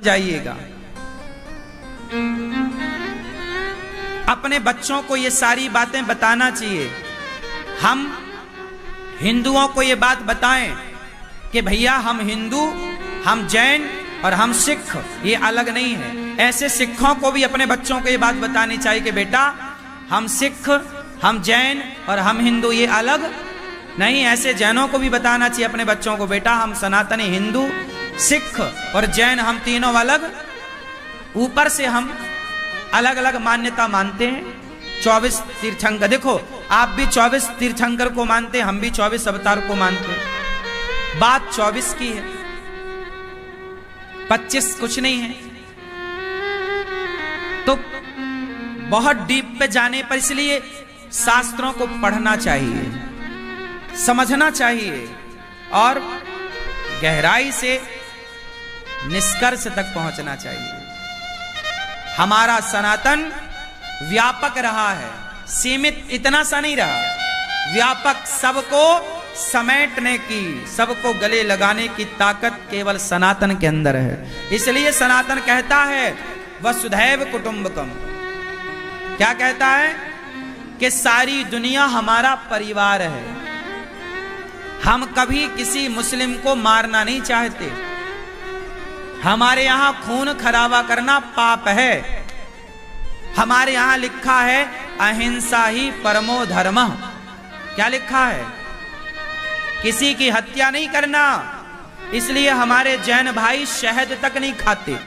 जाइएगा। अपने बच्चों को ये सारी बातें बताना चाहिए। हम हिंदुओं को ये बात बताएं कि भैया हम हिंदू, हम जैन और हम सिख ये अलग नहीं है। ऐसे सिखों को भी अपने बच्चों को ये बात बतानी चाहिए कि बेटा हम सिख, हम जैन और हम हिंदू ये अलग नहीं। ऐसे जैनों को भी बताना चाहिए अपने बच्चों को, बेटा हम सनातनी हिंदू, सिख और जैन हम तीनों अलग, ऊपर से हम अलग अलग मान्यता मानते हैं। 24 तीर्थंकर, देखो आप भी 24 तीर्थंकर को मानते हैं, हम भी 24 अवतार को मानते हैं। बात 24 की है, 25 कुछ नहीं है। तो बहुत डीप पे जाने पर इसलिए शास्त्रों को पढ़ना चाहिए, समझना चाहिए और गहराई से निष्कर्ष तक पहुंचना चाहिए। हमारा सनातन व्यापक रहा है, सीमित इतना सा नहीं रहा, व्यापक, सबको समेटने की, सबको गले लगाने की ताकत केवल सनातन के अंदर है। इसलिए सनातन कहता है वसुधैव कुटुंबकम। क्या कहता है? कि सारी दुनिया हमारा परिवार है। हम कभी किसी मुस्लिम को मारना नहीं चाहते। हमारे यहां खून खराबा करना पाप है। हमारे यहां लिखा है अहिंसा ही परमो धर्मः। क्या लिखा है? किसी की हत्या नहीं करना। इसलिए हमारे जैन भाई शहद तक नहीं खाते।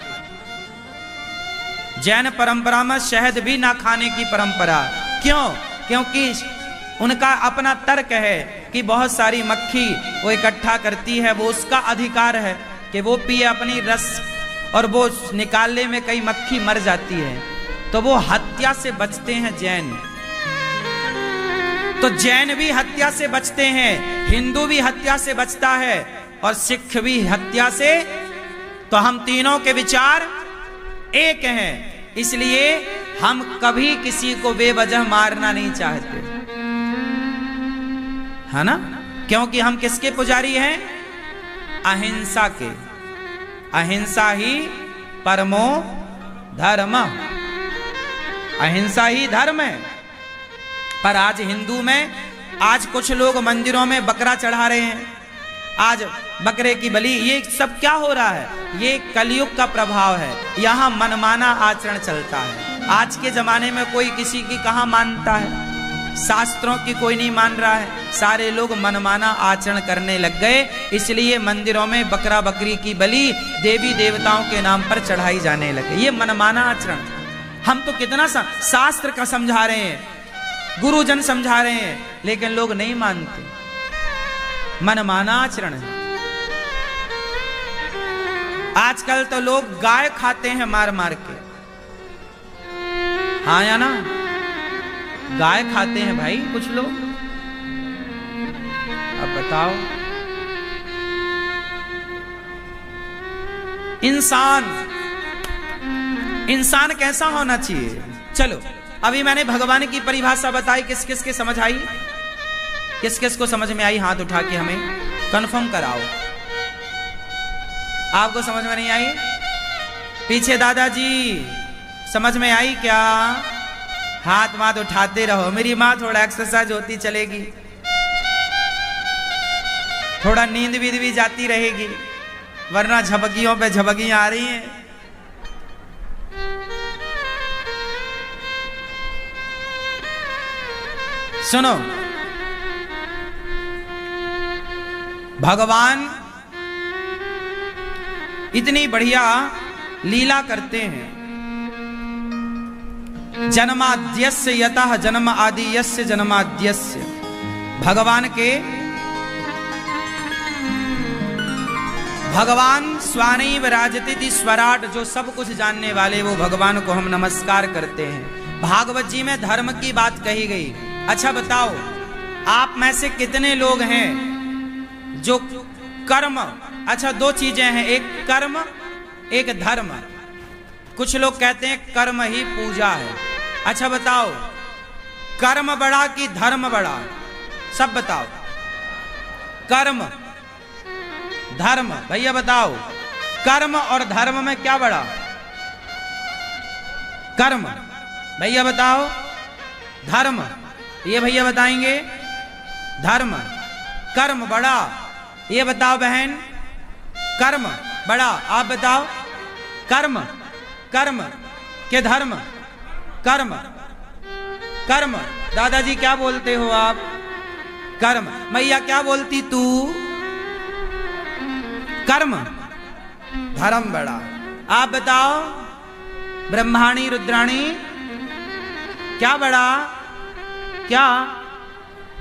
जैन परंपरा में शहद भी ना खाने की परंपरा। क्यों? क्योंकि उनका अपना तर्क है कि बहुत सारी मक्खी वो इकट्ठा करती है, वो उसका अधिकार है कि वो पिए अपनी रस, और वो निकालने में कई मक्खी मर जाती है, तो वो हत्या से बचते हैं जैन। तो जैन भी हत्या से बचते हैं, हिंदू भी हत्या से बचता है और सिख भी हत्या से। तो हम तीनों के विचार एक हैं। इसलिए हम कभी किसी को बेवजह मारना नहीं चाहते, है ना? क्योंकि हम किसके पुजारी हैं? अहिंसा के। अहिंसा ही परमो धर्म। अहिंसा ही धर्म है। पर आज हिंदू में, आज कुछ लोग मंदिरों में बकरा चढ़ा रहे हैं, आज बकरे की बलि, ये सब क्या हो रहा है? ये कलयुग का प्रभाव है। यहां मनमाना आचरण चलता है। आज के जमाने में कोई किसी की कहां मानता है? शास्त्रों की कोई नहीं मान रहा है। सारे लोग मनमाना आचरण करने लग गए। इसलिए मंदिरों में बकरा बकरी की बलि देवी देवताओं के नाम पर चढ़ाई जाने लगे। ये मनमाना आचरण। हम तो कितना शास्त्र का समझा रहे हैं, गुरुजन समझा रहे हैं, लेकिन लोग नहीं मानते। मनमाना आचरण है। आजकल तो लोग गाय खाते हैं मार मार के। हाँ या ना? गाय खाते हैं भाई कुछ लोग। अब बताओ, इंसान कैसा होना चाहिए? चलो, अभी मैंने भगवान की परिभाषा बताई, किस किस के समझ आई? किस किस को समझ में आई? हाथ उठा के हमें कंफर्म कराओ। आपको समझ में नहीं आई? पीछे दादाजी समझ में आई क्या? हाथ माथ उठाते रहो। मेरी माँ, थोड़ा एक्सरसाइज होती चलेगी, थोड़ा नींद भी जाती रहेगी, वरना झपकियों पे झपकियां आ रही हैं। सुनो, भगवान इतनी बढ़िया लीला करते हैं। जन्माद्यस्य यतः जन्म आदियस्य जन्माद्यस्य। भगवान स्वानैव राजति स्वराट, जो सब कुछ जानने वाले वो भगवान को हम नमस्कार करते हैं। भागवत जी में धर्म की बात कही गई। अच्छा बताओ, आप में से कितने लोग हैं जो कर्म, अच्छा दो चीजें हैं, एक कर्म एक धर्म। कुछ लोग कहते हैं कर्म ही पूजा है। अच्छा बताओ, कर्म बड़ा कि धर्म बड़ा? सब बताओ, कर्म धर्म? भैया बताओ, कर्म और धर्म में क्या बड़ा? कर्म। भैया बताओ। धर्म। ये भैया बताएंगे। धर्म। कर्म बड़ा। ये बताओ बहन। कर्म बड़ा। आप बताओ। कर्म। कर्म के धर्म। कर्म। कर्म। दादाजी क्या बोलते हो आप? कर्म। मैया क्या बोलती तू? कर्म। धर्म बड़ा। आप बताओ। ब्रह्माणी रुद्राणी क्या बड़ा? क्या?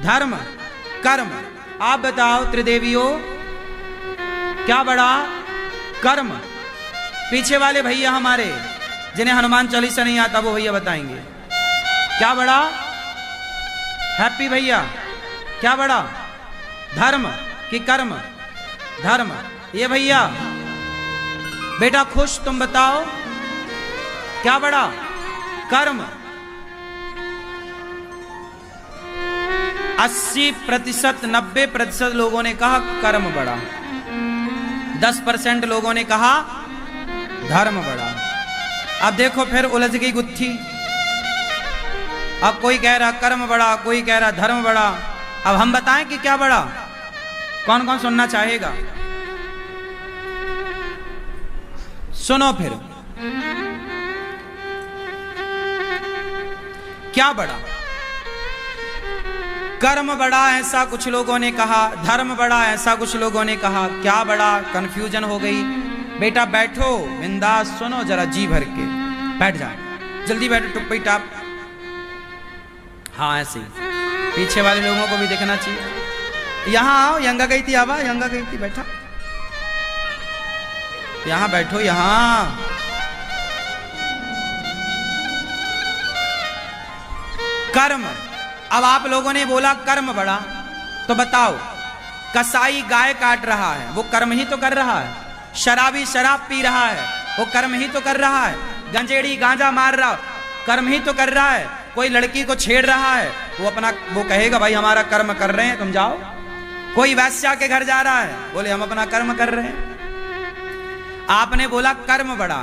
धर्म। कर्म। आप बताओ त्रिदेवियों क्या बड़ा? कर्म। पीछे वाले भैया हमारे जिन्हें हनुमान चालीसा नहीं आता वो भैया बताएंगे क्या बड़ा? हैप्पी भैया क्या बड़ा? धर्म कि कर्म? धर्म। ये भैया बेटा खुश तुम बताओ क्या बड़ा? कर्म। 80% 90% लोगों ने कहा कर्म बड़ा, 10% लोगों ने कहा धर्म बड़ा। अब देखो फिर उलझ गई गुत्थी। अब कोई कह रहा कर्म बड़ा, कोई कह रहा धर्म बड़ा। अब हम बताएं कि क्या बड़ा? कौन कौन सुनना चाहेगा? सुनो फिर क्या बड़ा? कर्म बड़ा ऐसा कुछ लोगों ने कहा, धर्म बड़ा ऐसा कुछ लोगों ने कहा। क्या बड़ा? कंफ्यूजन हो गई। बेटा बैठो बिंदास सुनो जरा जी भर के। बैठ जाओ जल्दी बैठो टुप्पी टाप। हाँ ऐसे ही पीछे वाले लोगों को भी देखना चाहिए। यहाँ आओ। यंगा गई थी आवा, यंगा गई थी। बैठा यहाँ बैठो यहाँ। कर्म। अब आप लोगों ने बोला कर्म बड़ा, तो बताओ कसाई गाय काट रहा है वो कर्म ही तो कर रहा है। शराबी शराब पी रहा है वो कर्म ही तो कर रहा है। गंजेड़ी गांजा मार रहा कर्म ही तो कर रहा है। कोई लड़की को छेड़ रहा है वो कहेगा भाई हमारा कर्म कर रहे हैं तुम जाओ। कोई वैश्या के घर जा रहा है बोले हम अपना कर्म कर रहे हैं। आपने बोला कर्म बड़ा,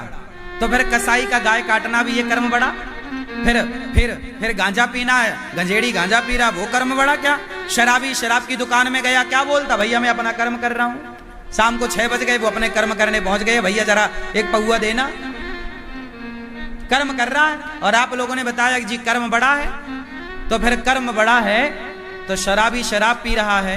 तो फिर कसाई का गाय काटना भी ये कर्म बड़ा। फिर गांजा पीना है, गंजेड़ी गांजा पी रहा वो कर्म बड़ा क्या? शराबी शराब की दुकान में गया क्या बोलता भैया मैं अपना कर्म कर रहा हूं। शाम को 6 बज गए वो अपने कर्म करने पहुंच गए, भैया जरा एक पौआ देना। कर्म कर रहा है। और आप लोगों ने बताया कि जी कर्म बड़ा है, तो फिर कर्म बड़ा है तो शराबी शराब पी रहा है,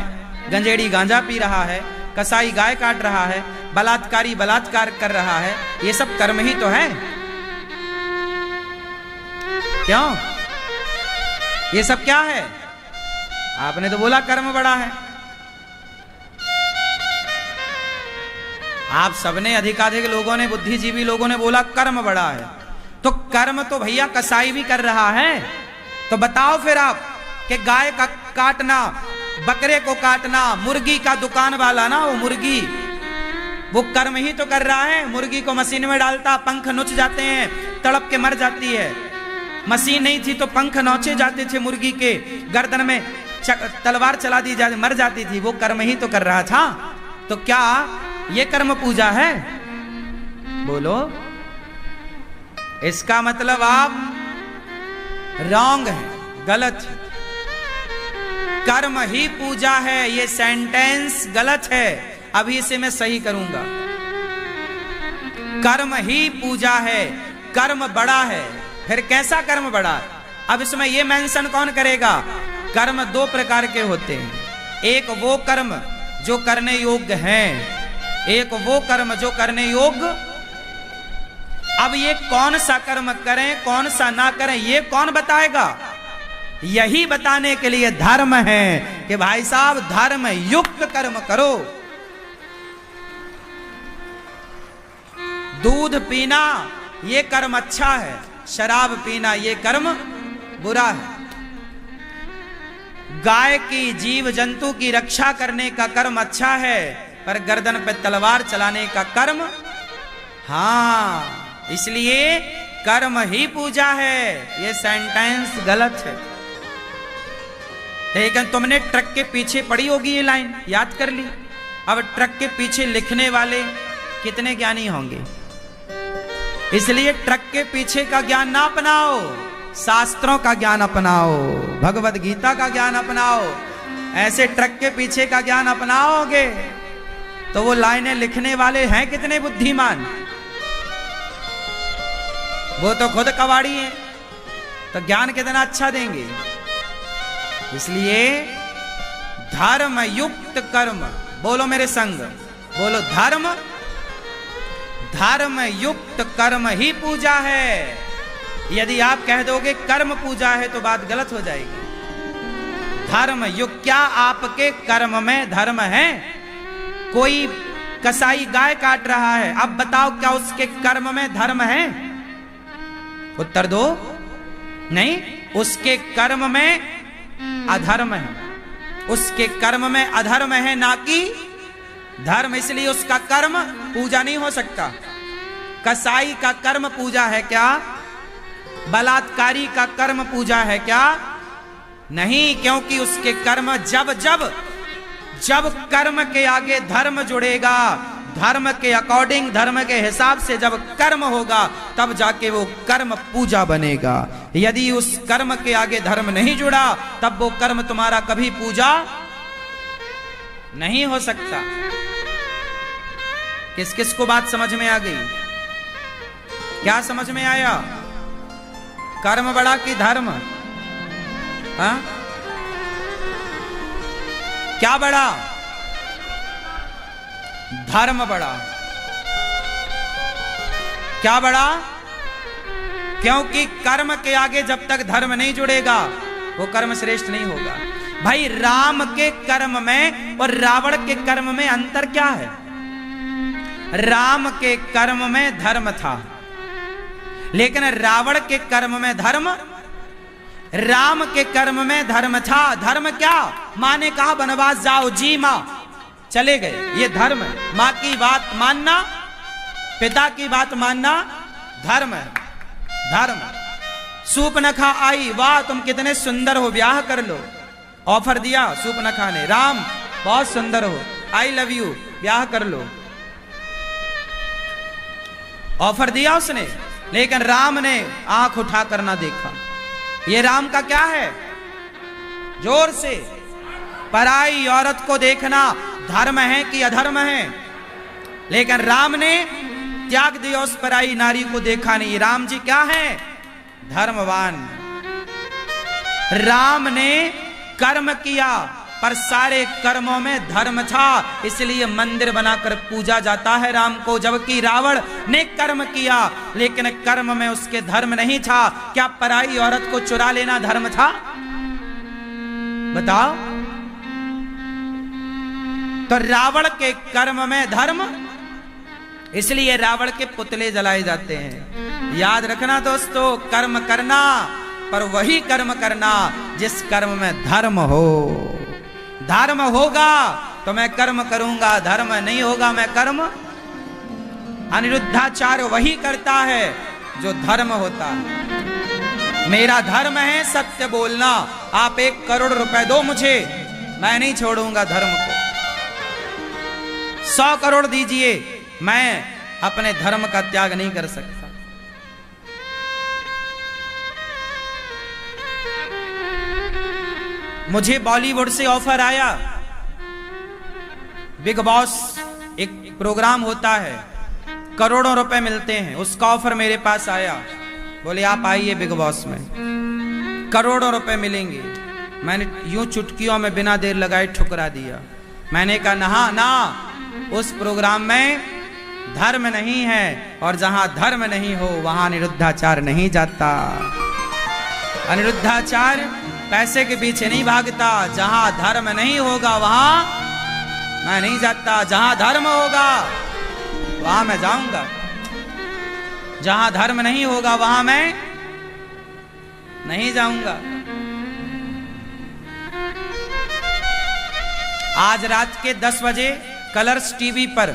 गंजेड़ी गांजा पी रहा है, कसाई गाय काट रहा है, बलात्कारी बलात्कार कर रहा है, ये सब कर्म ही तो है। क्यों? ये सब क्या है? आपने तो बोला कर्म बड़ा है। आप सबने अधिकाधिक लोगों ने, बुद्धिजीवी लोगों ने बोला कर्म बड़ा है। तो कर्म तो भैया कसाई भी कर रहा है। तो बताओ फिर आप कि गाय का काटना, बकरे को काटना, मुर्गी का दुकान वाला ना वो मुर्गी, वो कर्म ही तो कर रहा है। मुर्गी को मशीन में डालता, पंख नुच जाते हैं, तड़प के मर जाती है। मशीन नहीं थी तो पंख नोचे जाते थे मुर्गी के, गर्दन में तलवार चला दी जाती, मर जाती थी। वो कर्म ही तो कर रहा था। तो क्या ये कर्म पूजा है? बोलो। इसका मतलब आप रॉन्ग है, गलत है। कर्म ही पूजा है, ये सेंटेंस गलत है। अभी इसे मैं सही करूंगा। कर्म ही पूजा है, कर्म बड़ा है। फिर कैसा कर्म बड़ा? अब इसमें यह मेंशन कौन करेगा? कर्म 2 प्रकार के होते हैं। एक वो कर्म जो करने योग्य हैं, एक वो कर्म जो करने योग्य। अब ये कौन सा कर्म करें कौन सा ना करें ये कौन बताएगा? यही बताने के लिए धर्म है कि भाई साहब धर्म युक्त कर्म करो। दूध पीना ये कर्म अच्छा है, शराब पीना ये कर्म बुरा है। गाय की, जीव जंतु की रक्षा करने का कर्म अच्छा है, पर गर्दन पे तलवार चलाने का कर्म, हाँ, इसलिए कर्म ही पूजा है। ये सेंटेंस गलत है। लेकिन तुमने ट्रक के पीछे पढ़ी होगी ये लाइन, याद कर ली। अब ट्रक के पीछे लिखने वाले कितने ज्ञानी होंगे। इसलिए ट्रक के पीछे का ज्ञान ना अपनाओ, शास्त्रों का ज्ञान अपनाओ, भगवद गीता का ज्ञान अपनाओ। ऐसे ट्रक के पीछे का ज्ञान अपनाओगे तो वो लाइनें लिखने वाले हैं कितने बुद्धिमान, वो तो खुद कबाड़ी हैं, तो ज्ञान कितना अच्छा देंगे। इसलिए धर्म युक्त कर्म, बोलो मेरे संग, बोलो धर्म, धर्म युक्त कर्म ही पूजा है। यदि आप कह दोगे कर्म पूजा है तो बात गलत हो जाएगी। धर्म युक्त, क्या आपके कर्म में धर्म है? कोई कसाई गाय काट रहा है, अब बताओ क्या उसके कर्म में धर्म है? उत्तर दो, नहीं, उसके कर्म में अधर्म है, उसके कर्म में अधर्म है ना कि धर्म। इसलिए उसका कर्म पूजा नहीं हो सकता। कसाई का कर्म पूजा है क्या? बलात्कारी का कर्म पूजा है क्या? नहीं, क्योंकि उसके कर्म जब जब जब कर्म के आगे धर्म जुड़ेगा, धर्म के अकॉर्डिंग, धर्म के हिसाब से जब कर्म होगा तब जाके वो कर्म पूजा बनेगा। यदि उस कर्म के आगे धर्म नहीं जुड़ा तब वो कर्म तुम्हारा कभी पूजा नहीं हो सकता। किस किस को बात समझ में आ गई? क्या समझ में आया? कर्म बड़ा कि धर्म? हाँ, क्या बड़ा? धर्म बड़ा। क्या बड़ा? क्योंकि कर्म के आगे जब तक धर्म नहीं जुड़ेगा वो कर्म श्रेष्ठ नहीं होगा। भाई, राम के कर्म में और रावण के कर्म में अंतर क्या है? राम के कर्म में धर्म था, लेकिन रावण के कर्म में धर्म, राम के कर्म में धर्म था। धर्म क्या? माँ ने कहा वनवास जाओ, जी माँ, चले गए, ये धर्म है। माँ की बात मानना, पिता की बात मानना धर्म है, धर्म। सूपनखा आई, वाह तुम कितने सुंदर हो, ब्याह कर लो। ऑफर दिया सूपनखा ने, राम बहुत सुंदर हो, आई लव यू, ब्याह कर लो। ऑफर दिया उसने, लेकिन राम ने आंख उठा कर ना देखा। ये राम का क्या है? जोर से, पराई औरत को देखना धर्म है कि अधर्म है? लेकिन राम ने त्याग दिया, उस पराई नारी को देखा नहीं। राम जी क्या है? धर्मवान। राम ने कर्म किया पर सारे कर्मों में धर्म था, इसलिए मंदिर बनाकर पूजा जाता है राम को। जबकि रावण ने कर्म किया लेकिन कर्म में उसके धर्म नहीं था। क्या पराई औरत को चुरा लेना धर्म था? बताओ। तो रावण के कर्म में धर्म, इसलिए रावण के पुतले जलाए जाते हैं। याद रखना दोस्तों, कर्म करना पर वही कर्म करना जिस कर्म में धर्म हो। धर्म होगा तो मैं कर्म करूंगा, धर्म नहीं होगा मैं कर्म। अनिरुद्धाचार्य वही करता है जो धर्म होता है। मेरा धर्म है सत्य बोलना। आप 1 करोड़ रुपए दो मुझे, मैं नहीं छोड़ूंगा धर्म को। 100 करोड़ दीजिए, मैं अपने धर्म का त्याग नहीं कर सकता। मुझे बॉलीवुड से ऑफर आया, बिग बॉस एक प्रोग्राम होता है, करोड़ों रुपए मिलते हैं, उसका ऑफर मेरे पास आया। बोले आप आइए बिग बॉस में, करोड़ों रुपए मिलेंगे। मैंने यूं चुटकियों में बिना देर लगाए ठुकरा दिया। मैंने कहा ना, उस प्रोग्राम में धर्म नहीं है, और जहां धर्म नहीं हो वहां अनिरुद्धाचार्य नहीं जाता। अनिरुद्धाचार्य पैसे के पीछे नहीं भागता। जहां धर्म नहीं होगा वहां मैं नहीं जाता, जहां धर्म होगा वहां मैं जाऊंगा। जहां धर्म नहीं होगा वहां मैं नहीं जाऊंगा। आज रात के 10 बजे कलर्स टीवी पर,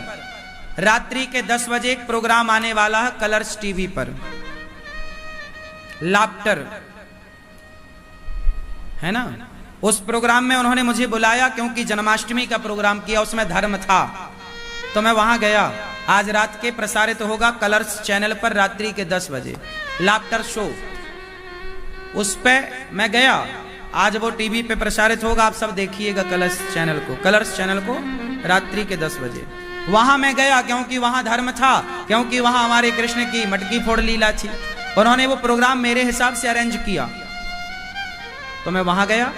रात्रि के 10 बजे एक प्रोग्राम आने वाला है कलर्स टीवी पर, लाफ्टर, है ना। उस प्रोग्राम में उन्होंने मुझे बुलाया क्योंकि जन्माष्टमी का प्रोग्राम किया, उसमें धर्म था, तो मैं वहां गया। आज रात के प्रसारित होगा कलर्स चैनल पर रात्रि के 10 बजे लाफ्टर शो। उस पे मैं गया, आज वो टीवी पे प्रसारित होगा, आप सब देखिएगा कलर्स चैनल को रात्रि के 10 बजे। वहां मैं गया क्योंकि वहां धर्म था, क्योंकि वहां हमारे कृष्ण की मटकी फोड़ लीला थी। उन्होंने वो प्रोग्राम मेरे हिसाब से अरेंज किया, तो मैं वहां गया।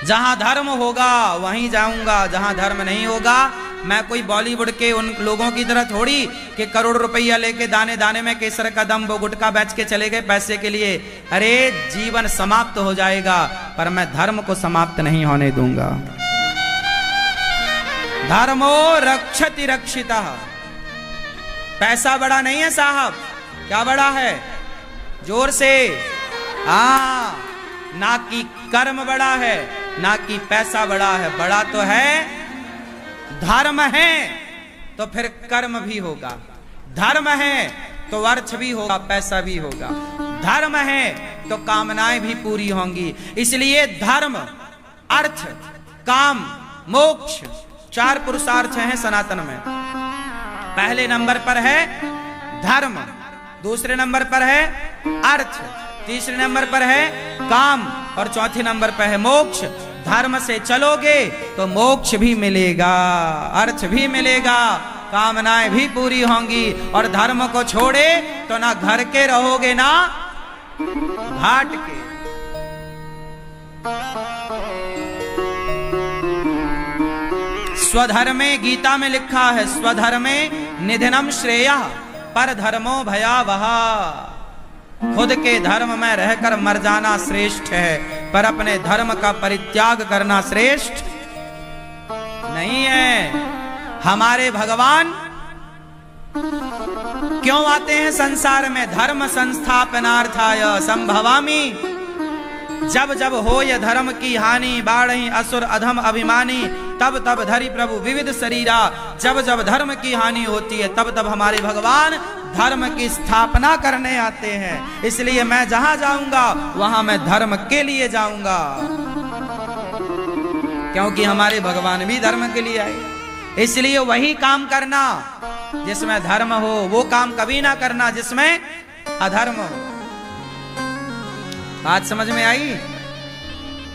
जहां धर्म होगा वहीं जाऊंगा, जहां धर्म नहीं होगा। मैं कोई बॉलीवुड के उन लोगों की तरह थोड़ी कि करोड़ रुपया लेके दाने दाने में केसर का दम वो गुटखा बेच के चले गए पैसे के लिए। अरे जीवन समाप्त हो जाएगा, पर मैं धर्म को समाप्त नहीं होने दूंगा। धर्मो रक्षति रक्षिता। पैसा बड़ा नहीं है साहब, क्या बड़ा है? जोर से ना कि कर्म बड़ा है, ना कि पैसा बड़ा है। बड़ा तो है धर्म है, तो फिर कर्म भी होगा। धर्म है तो अर्थ भी होगा, पैसा भी होगा। धर्म है तो कामनाएं भी पूरी होंगी। इसलिए धर्म, अर्थ, काम, मोक्ष 4 पुरुषार्थ हैं सनातन में। पहले नंबर पर है धर्म, दूसरे नंबर पर है अर्थ, तीसरे नंबर पर है काम और चौथे नंबर पर है मोक्ष। धर्म से चलोगे तो मोक्ष भी मिलेगा, अर्थ भी मिलेगा, कामनाएं भी पूरी होंगी। और धर्म को छोड़े तो ना घर के रहोगे ना घाट के। स्वधर्मे, गीता में लिखा है, स्वधर्मे निधनम श्रेयः पर धर्मो भयावह। खुद के धर्म में रहकर मर जाना श्रेष्ठ है, पर अपने धर्म का परित्याग करना श्रेष्ठ नहीं है। हमारे भगवान क्यों आते हैं संसार में? धर्म संस्थापनार्थाय संभवामि। जब जब हो ये धर्म की हानि, बाढ़ी असुर अधम अभिमानी, तब तब धरि प्रभु विविध शरीरा। जब जब धर्म की हानि होती है, तब तब हमारे भगवान धर्म की स्थापना करने आते हैं। इसलिए मैं जहां जाऊंगा वहां मैं धर्म के लिए जाऊंगा, क्योंकि हमारे भगवान भी धर्म के लिए आए। इसलिए वही काम करना जिसमें धर्म हो, वो काम कभी ना करना जिसमें अधर्म हो। बात समझ में आई?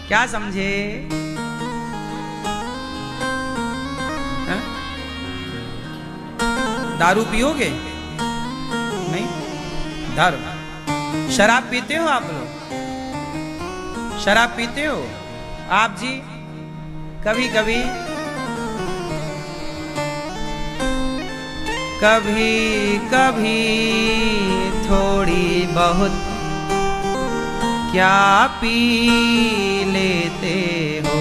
क्या समझे? दारू पियोगे? नहीं। धर्म। शराब पीते हो आप लोग? शराब पीते हो आप जी? कभी कभी कभी कभी थोड़ी बहुत क्या पी लेते हो?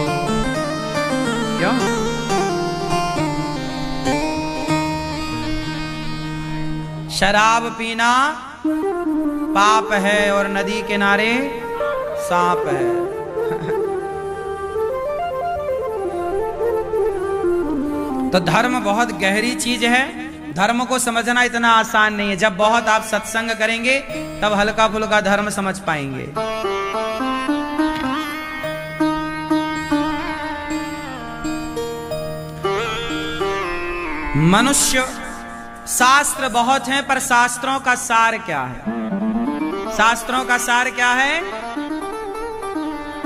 क्यों? शराब पीना पाप है और नदी किनारे सांप है। तो धर्म बहुत गहरी चीज है, धर्म को समझना इतना आसान नहीं है। जब बहुत आप सत्संग करेंगे तब हल्का फुल्का धर्म समझ पाएंगे। मनुष्य, शास्त्र बहुत हैं, पर शास्त्रों का सार क्या है? शास्त्रों का सार क्या है?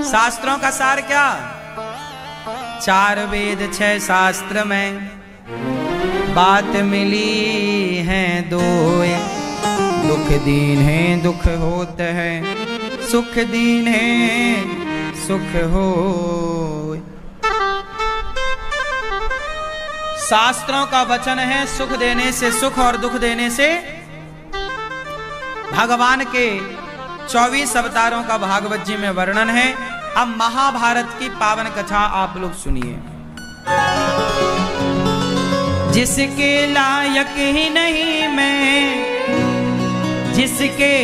शास्त्रों का सार क्या? 4 वेद 6 शास्त्र में बात मिली है 2। दुख दीन है दुख होत है, सुख दीन है सुख हो। शास्त्रों का वचन है सुख देने से सुख और दुख देने से। भगवान के 24 अवतारों का भागवत जी में वर्णन है। अब महाभारत की पावन कथा आप लोग सुनिए। जिसके लायक ही नहीं मैं, जिसके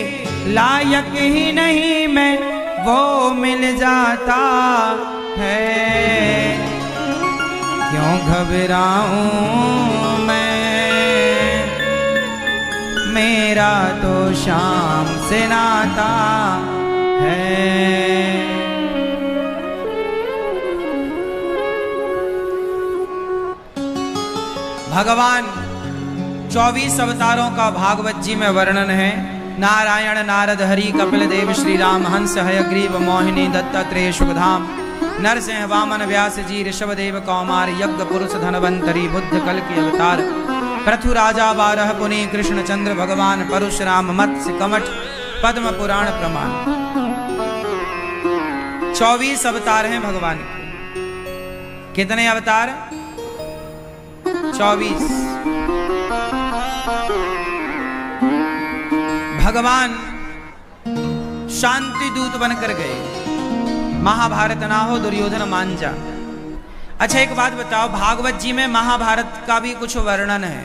लायक ही नहीं मैं, वो मिल जाता है। क्यों घबराऊं मैं, मेरा तो शाम से नाता है। भगवान 24 अवतारों का भागवत जी में वर्णन है। नारायण नारद हरि कपिल देव श्री राम हंस हयग्रीव मोहिनी दत्तात्रेय शुभधाम नरसिंह वामन व्यास जी ऋषभदेव कौमार यज्ञ पुरुष धनवंतरी बुद्ध कल की अवतार पृथु राजा बारह पुनि कृष्ण चंद्र भगवान परशुराम मत्स्य कमठ पद्म पुराण प्रमाण। 24 अवतार हैं भगवान के। कितने अवतार? 24। भगवान शांति दूत बनकर गए। महाभारत ना हो दुर्योधन मान जा। अच्छा एक बात बताओ, भागवत जी में महाभारत का भी कुछ वर्णन है।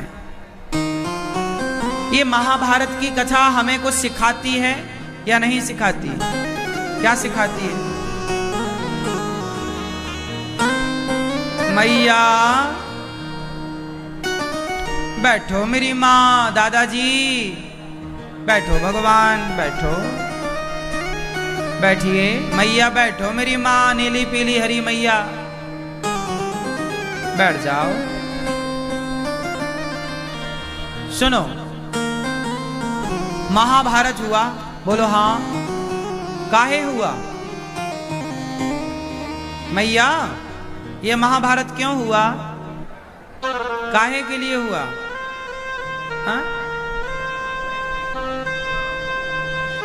ये महाभारत की कथा हमें कुछ सिखाती है या नहीं सिखाती? क्या सिखाती है? मैया बैठो, मेरी माँ, दादाजी बैठो, भगवान बैठो, बैठिए। मैया बैठो, मेरी माँ नीली पीली हरी मैया बैठ जाओ। सुनो, महाभारत हुआ, बोलो हाँ। काहे हुआ? मैया ये महाभारत क्यों हुआ? काहे के लिए हुआ? हाँ?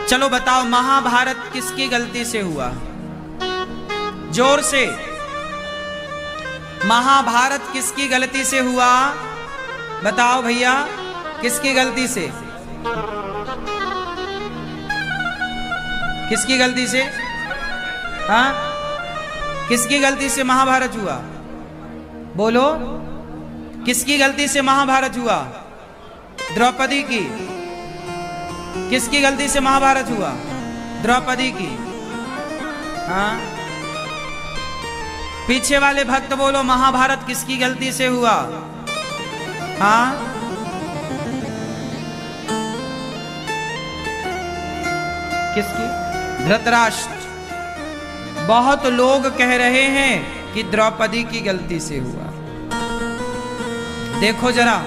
चलो बताओ, महाभारत किसकी गलती से हुआ? जोर से, महाभारत किसकी गलती से हुआ? बताओ भैया, किसकी गलती से? किसकी गलती से? हाँ, किसकी गलती से महाभारत हुआ? बोलो, किसकी गलती से महाभारत हुआ? द्रौपदी की। किसकी गलती से महाभारत हुआ? द्रौपदी की। हाँ, पीछे वाले भक्त बोलो, महाभारत किसकी गलती से हुआ? हाँ, किसकी? धृतराष्ट्र। बहुत लोग कह रहे हैं कि द्रौपदी की गलती से हुआ। देखो जरा,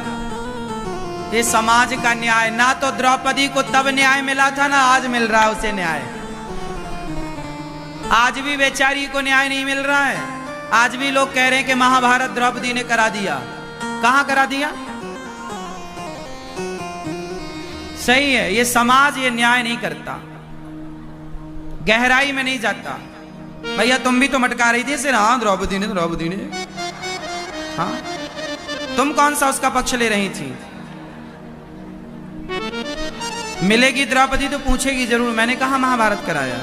ये समाज का न्याय। ना तो द्रौपदी को तब न्याय मिला था, ना आज मिल रहा है उसे न्याय। आज भी बेचारी को न्याय नहीं मिल रहा है। आज भी लोग कह रहे हैं कि महाभारत द्रौपदी ने करा दिया। कहां करा दिया? सही है, ये समाज ये न्याय नहीं करता, गहराई में नहीं जाता। भैया तुम भी तो मटका रही थी सिर्फ, हाँ द्रौपदी ने, द्रौपदी ने। हाँ, तुम कौन सा उसका पक्ष ले रही थी? मिलेगी द्रौपदी तो पूछेगी जरूर, मैंने कहा महाभारत कराया।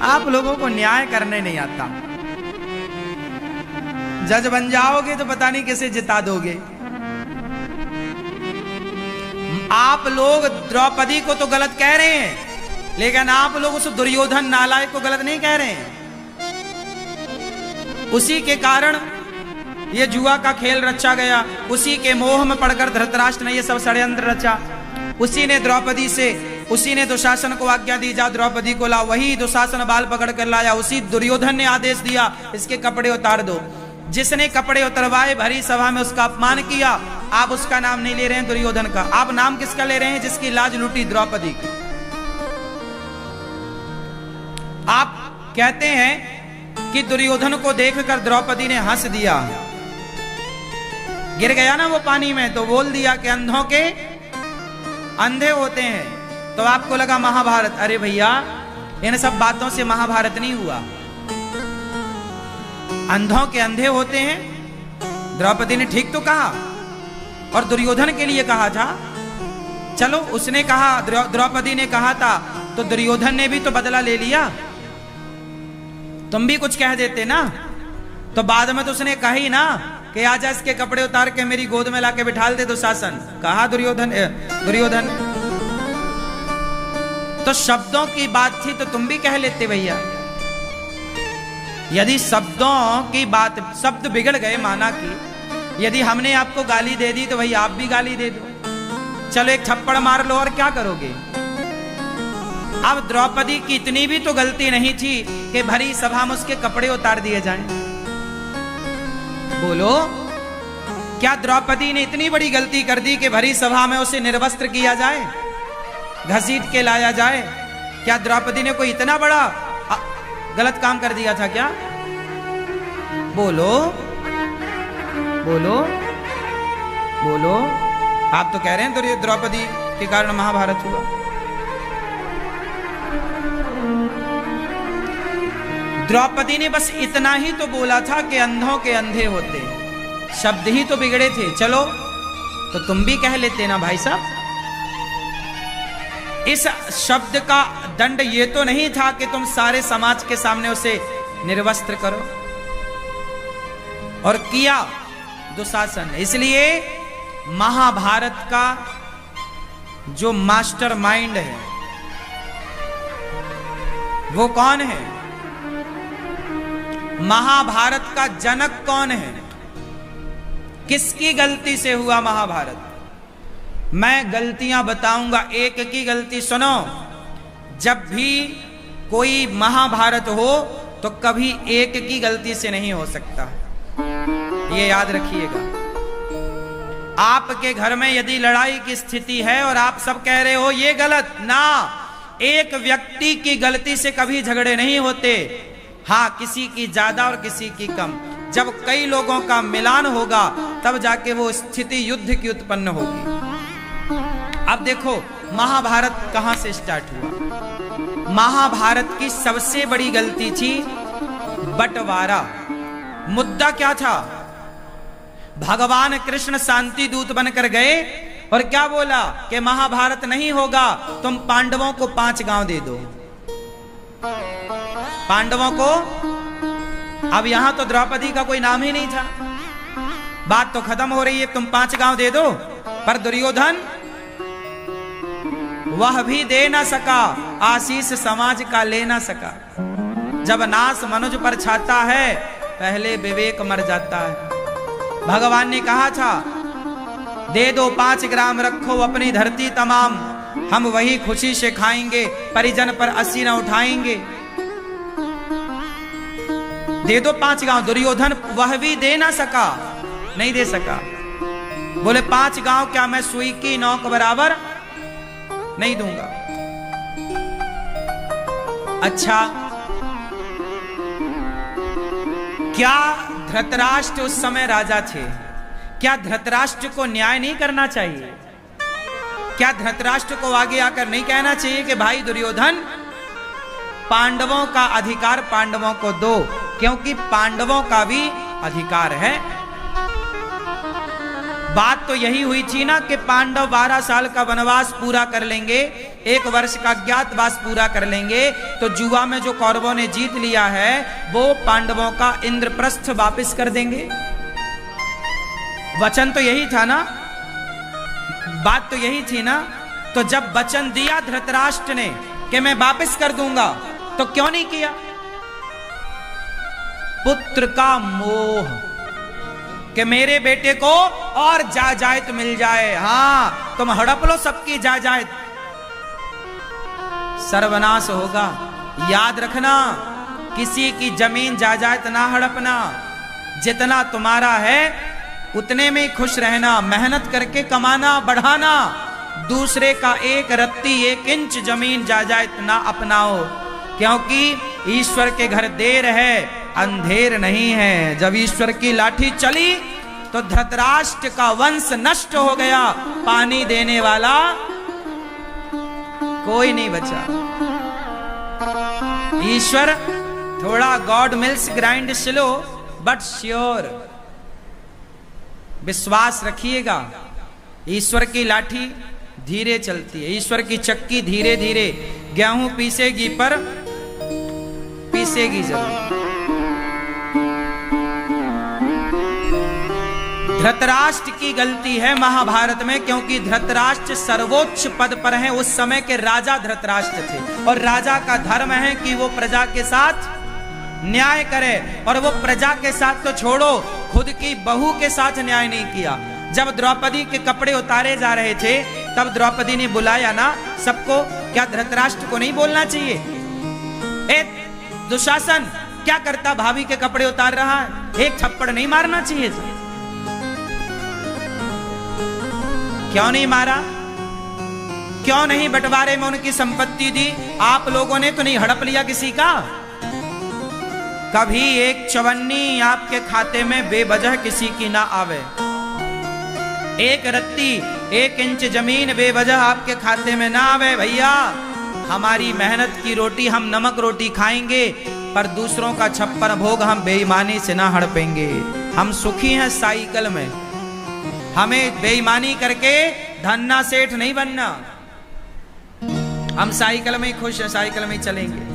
आप लोगों को न्याय करने नहीं आता। जज बन जाओगे तो पता नहीं कैसे जिता दोगे। आप लोग द्रौपदी को तो गलत कह रहे हैं, लेकिन आप लोग उस दुर्योधन नालायक को गलत नहीं कह रहे हैं। उसी के कारण ये जुआ का खेल रचा गया। उसी के मोह में पड़कर धृतराष्ट्र ने ये सब षड्यंत्र रचा। उसी ने द्रौपदी से, उसी ने दुशासन को आज्ञा दी जा द्रौपदी को ला। वही दुशासन बाल पकड़ कर लाया। उसी दुर्योधन ने आदेश दिया इसके कपड़े उतार दो। जिसने कपड़े उतरवाए भरी सभा में उसका अपमान किया। आप उसका नाम नहीं ले रहे हैं दुर्योधन का, आप नाम किसका ले रहे हैं? जिसकी लाज लूटी, द्रौपदी की। आप कहते हैं कि दुर्योधन को देखकर द्रौपदी ने हंस दिया। गिर गया ना वो पानी में, तो बोल दिया कि अंधों के अंधे होते हैं। तो आपको लगा महाभारत। अरे भैया, इन सब बातों से महाभारत नहीं हुआ। अंधों के अंधे होते हैं, द्रौपदी ने ठीक तो कहा, और दुर्योधन के लिए कहा था। चलो, उसने कहा, द्रौपदी ने कहा था, तो दुर्योधन ने भी तो बदला ले लिया। तुम भी कुछ कह देते ना, तो बाद में तो उसने कहा ही ना कि आजा इसके कपड़े उतार के मेरी गोद में लाके बिठाल दे दुशासन। कहा दुर्योधन। तो शब्दों की बात थी तो तुम भी कह लेते भैया। यदि शब्दों की बात, शब्द बिगड़ गए माना कि यदि हमने आपको गाली दे दी तो भाई आप भी गाली दे दो। चलो एक थप्पड़ मार लो, और क्या करोगे? अब द्रौपदी की इतनी भी तो गलती नहीं थी कि भरी सभा में उसके कपड़े उतार दिए जाएं। बोलो, क्या द्रौपदी ने इतनी बड़ी गलती कर दी कि भरी सभा में उसे निर्वस्त्र किया जाए, घसीट के लाया जाए? क्या द्रौपदी ने कोई इतना बड़ा गलत काम कर दिया था क्या? बोलो बोलो बोलो। आप तो कह रहे हैं तो द्रौपदी के कारण महाभारत हुआ। द्रौपदी ने बस इतना ही तो बोला था कि अंधों के अंधे होते, शब्द ही तो बिगड़े थे। चलो तो तुम भी कह लेते ना भाई साहब। इस शब्द का दंड ये तो नहीं था कि तुम सारे समाज के सामने उसे निर्वस्त्र करो, और किया दुशासन। इसलिए महाभारत का जो मास्टर माइंड है वो कौन है? महाभारत का जनक कौन है? किसकी गलती से हुआ महाभारत? मैं गलतियां बताऊंगा, एक की गलती सुनो। जब भी कोई महाभारत हो तो कभी एक की गलती से नहीं हो सकता, ये याद रखिएगा। आपके घर में यदि लड़ाई की स्थिति है और आप सब कह रहे हो ये गलत ना, एक व्यक्ति की गलती से कभी झगड़े नहीं होते। हाँ, किसी की ज्यादा और किसी की कम। जब कई लोगों का मिलान होगा तब जाके वो स्थिति युद्ध की उत्पन्न होगी। अब देखो महाभारत कहां से स्टार्ट हुआ। महाभारत की सबसे बड़ी गलती थी बंटवारा। मुद्दा क्या था? भगवान कृष्ण शांति दूत बनकर गए और क्या बोला कि महाभारत नहीं होगा, तुम पांडवों को 5 गांव दे दो। पांडवों को, अब यहां तो द्रौपदी का कोई नाम ही नहीं था, बात तो खत्म हो रही है, तुम 5 गांव दे दो। पर दुर्योधन वह भी दे ना सका, आशीष समाज का ले ना सका। जब नाश मनुज पर छाता है पहले विवेक मर जाता है। भगवान ने कहा था दे दो 5 ग्राम रखो अपनी धरती तमाम, हम वही खुशी से खाएंगे, परिजन पर अस्सी न उठाएंगे। दे दो 5 गांव। दुर्योधन वह भी दे ना सका, नहीं दे सका। बोले 5 गांव क्या मैं सुई की नोक बराबर नहीं दूंगा। अच्छा, क्या धृतराष्ट्र उस समय राजा थे? क्या धृतराष्ट्र को न्याय नहीं करना चाहिए? क्या धृतराष्ट्र को आगे आकर नहीं कहना चाहिए कि भाई दुर्योधन, पांडवों का अधिकार पांडवों को दो, क्योंकि पांडवों का भी अधिकार है। बात तो यही हुई थी ना कि पांडव 12 साल का वनवास पूरा कर लेंगे, 1 वर्ष का अज्ञातवास पूरा कर लेंगे, तो जुआ में जो कौरवों ने जीत लिया है वो पांडवों का इंद्रप्रस्थ वापस कर देंगे। वचन तो यही था ना, बात तो यही थी ना। तो जब वचन दिया धृतराष्ट्र ने कि मैं वापस कर दूंगा, तो क्यों नहीं किया? पुत्र का मोह कि मेरे बेटे को और जायदाद मिल जाए। हाँ, तुम हड़प लो सबकी जायदाद, सर्वनाश होगा। याद रखना, किसी की जमीन जायदाद ना हड़पना। जितना तुम्हारा है उतने में खुश रहना, मेहनत करके कमाना, बढ़ाना। दूसरे का 1 रत्ती 1 इंच जमीन जायदाद ना अपनाओ, क्योंकि ईश्वर के घर देर है अंधेर नहीं है। जब ईश्वर की लाठी चली तो धृतराष्ट्र का वंश नष्ट हो गया, पानी देने वाला कोई नहीं बचा। ईश्वर थोड़ा God mills grind slow but sure, विश्वास रखिएगा। ईश्वर की लाठी धीरे चलती है, ईश्वर की चक्की धीरे धीरे गेहूं पीसेगी, पर पीसेगी जरूर। धृतराष्ट्र की गलती है महाभारत में, क्योंकि धृतराष्ट्र सर्वोच्च पद पर है। उस समय के राजा धृतराष्ट्र थे, और राजा का धर्म है कि वो प्रजा के साथ न्याय करे। और वो प्रजा के साथ तो छोड़ो, खुद की बहू के साथ न्याय नहीं किया। जब द्रौपदी के कपड़े उतारे जा रहे थे तब द्रौपदी ने बुलाया ना सबको। क्या धृतराष्ट्र को नहीं बोलना चाहिए, ए दुशासन क्या करता, भाभी के कपड़े उतार रहा है, एक थप्पड़ नहीं मारना चाहिए था? क्यों नहीं मारा? क्यों नहीं बंटवारे में उनकी संपत्ति दी? आप लोगों ने तो नहीं हड़प लिया किसी का? कभी एक चवन्नी आपके खाते में बेवजह किसी की ना आवे, एक रत्ती 1 इंच जमीन बेवजह आपके खाते में ना आवे। भैया, हमारी मेहनत की रोटी हम नमक रोटी खाएंगे, पर दूसरों का छप्पन भोग हम बेईमानी से ना हड़पेंगे। हम सुखी हैं साइकिल में, हमें बेईमानी करके धन्ना सेठ नहीं बनना। हम साइकिल में ही खुश हैं, साइकिल में ही चलेंगे।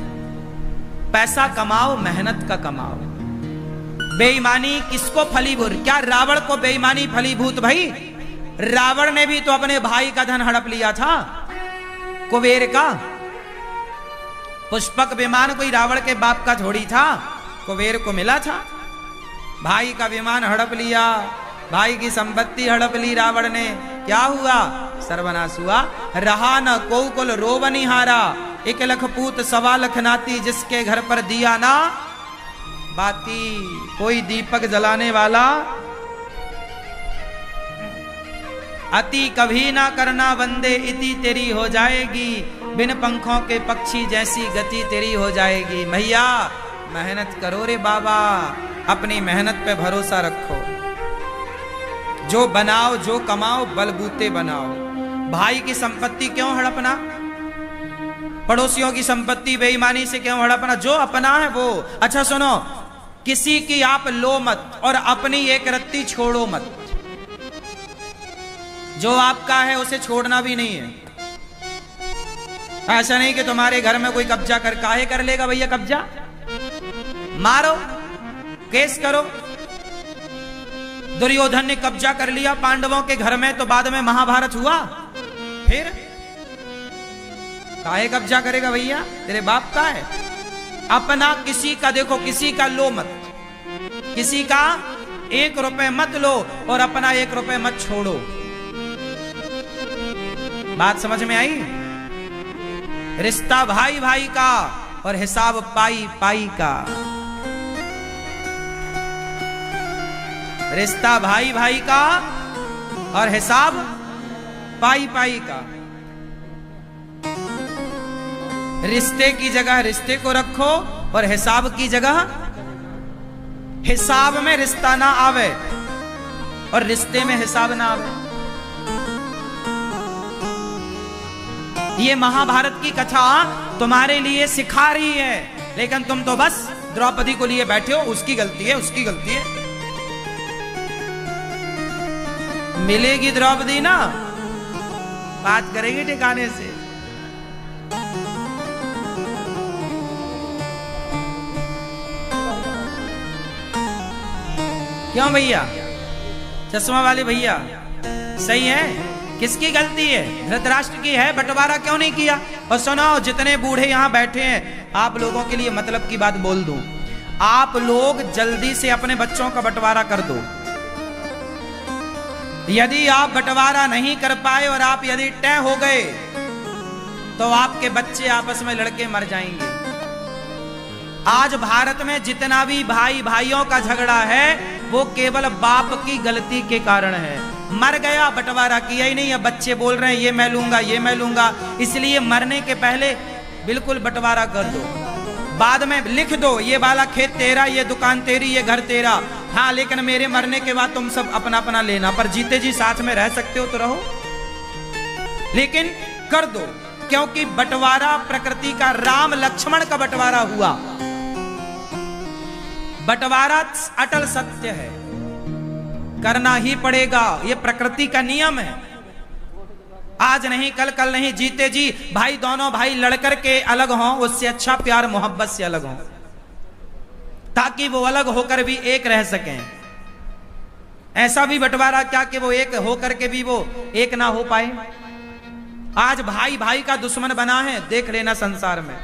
पैसा कमाओ, मेहनत का कमाओ। बेईमानी किसको फलीभूत? क्या रावण को बेईमानी फलीभूत? भाई, रावण ने भी तो अपने भाई का धन हड़प लिया था, कुबेर का। पुष्पक विमान कोई रावण के बाप का थोड़ी था, कुबेर को मिला था। भाई का विमान हड़प लिया, भाई की संपत्ति हड़प ली रावण ने। क्या हुआ? सर्वनाश हुआ। रहा न कोउ कुल रोवनिहारा, 1 लख पूत 1.25 लाख नाती, जिसके घर पर दिया ना बाती। कोई दीपक जलाने वाला अति कभी ना करना बंदे, इति तेरी हो जाएगी। बिन पंखों के पक्षी जैसी गति तेरी हो जाएगी। भैया, मेहनत करो रे बाबा, अपनी मेहनत पे भरोसा रखो। जो बनाओ, जो कमाओ, बलबूते बनाओ। भाई की संपत्ति क्यों हड़पना? पड़ोसियों की संपत्ति बेईमानी से क्यों हड़पना? जो अपना है वो। अच्छा सुनो, किसी की आप लो मत और अपनी एक रत्ती छोड़ो मत। जो आपका है उसे छोड़ना भी नहीं है। ऐसा नहीं कि तुम्हारे घर में कोई कब्जा काहे कर लेगा भैया कब्जा? मारो, केस करो। दुर्योधन ने कब्जा कर लिया पांडवों के घर में, तो बाद में महाभारत हुआ। फिर काहे कब्जा करेगा भैया? तेरे बाप का है। अपना किसी का देखो, किसी का लो मत, किसी का 1 रुपए मत लो और अपना 1 रुपए मत छोड़ो। बात समझ में आई? रिश्ता भाई भाई का और हिसाब पाई पाई का। रिश्ता भाई भाई का और हिसाब पाई पाई का। रिश्ते की जगह रिश्ते को रखो और हिसाब की जगह हिसाब में रिश्ता ना आवे और रिश्ते में हिसाब ना आवे। ये महाभारत की कथा तुम्हारे लिए सिखा रही है, लेकिन तुम तो बस द्रौपदी को लिए बैठे हो। उसकी गलती है, उसकी गलती है। मिलेगी द्रौपदी ना, बात करेंगे ठिकाने से। क्यों भैया? चश्मा वाले भैया, सही है? किसकी गलती है? धृतराष्ट्र की है। बंटवारा क्यों नहीं किया? और सुनो, जितने बूढ़े यहां बैठे हैं, आप लोगों के लिए मतलब की बात बोल दूं। आप लोग जल्दी से अपने बच्चों का बंटवारा कर दो। यदि आप बंटवारा नहीं कर पाए और आप यदि तय हो गए, तो आपके बच्चे आपस में लड़के मर जाएंगे। आज भारत में जितना भी भाई भाइयों का झगड़ा है, वो केवल बाप की गलती के कारण है। मर गया, बंटवारा किया ही नहीं। अब बच्चे बोल रहे हैं ये मैं लूंगा, ये मैं लूंगा। इसलिए मरने के पहले बिल्कुल बंटवारा कर दो। बाद में लिख दो, ये वाला खेत तेरा, ये दुकान तेरी, ये घर तेरा। हाँ, लेकिन मेरे मरने के बाद तुम सब अपना अपना लेना। पर जीते जी साथ में रह सकते हो तो रहो, लेकिन कर दो। क्योंकि बंटवारा प्रकृति का, राम लक्ष्मण का बंटवारा हुआ। बंटवारा अटल सत्य है, करना ही पड़ेगा। ये प्रकृति का नियम है। आज नहीं कल, कल नहीं, जीते जी भाई, दोनों भाई लड़कर के अलग हों, उससे अच्छा प्यार मोहब्बत से अलग हों, ताकि वो अलग होकर भी एक रह सकें। ऐसा भी बंटवारा क्या कि वो एक होकर के भी वो एक ना हो पाए। आज भाई भाई का दुश्मन बना है, देख लेना संसार में।